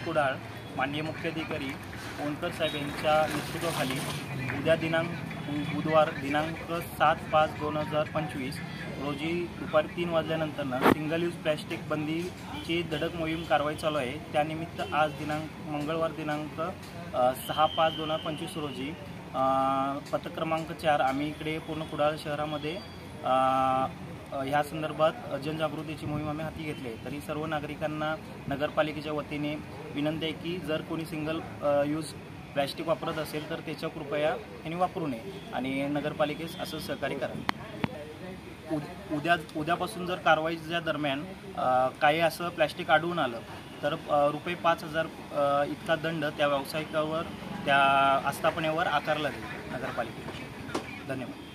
कुडाळ माननीय मुख्याधिकारी ओणकर साहेब यांच्या नेतृत्वाखाली उद्या बुधवार दिनांक 7/5/2025 रोजी दुपारी 3 वाजल्यानंतर सिंगल यूज प्लॅस्टिक बंदीची धडक मोहीम कारवाई चालू आहे। त्यानिमित्त आज मंगळवार दिनांक 6/5/2025 रोजी पथक क्रमांक 4 आम्ही इकडे पूर्ण कुडाळ शहरामध्ये ह्या संदर्भात जनजागृतीची मोहीम आम्ही हाती घेतली आहे। तरी सर्व नागरिकांना नगरपालिकेच्या वतीने विनंती आहे की जर कोणी सिंगल यूज प्लॅस्टिक वापरत असेल तर त्याच्या कृपया यांनी वापरू नये आणि नगरपालिकेस असं सहकार्य करा। उद्यापासून जर कारवाईच्या दरम्यान काही असं प्लॅस्टिक आढळून आलं तर ₹5,000 इतका दंड त्या व्यावसायिकावर त्या आस्थापनेवर आकारला जाईल नगरपालिकेने। धन्यवाद।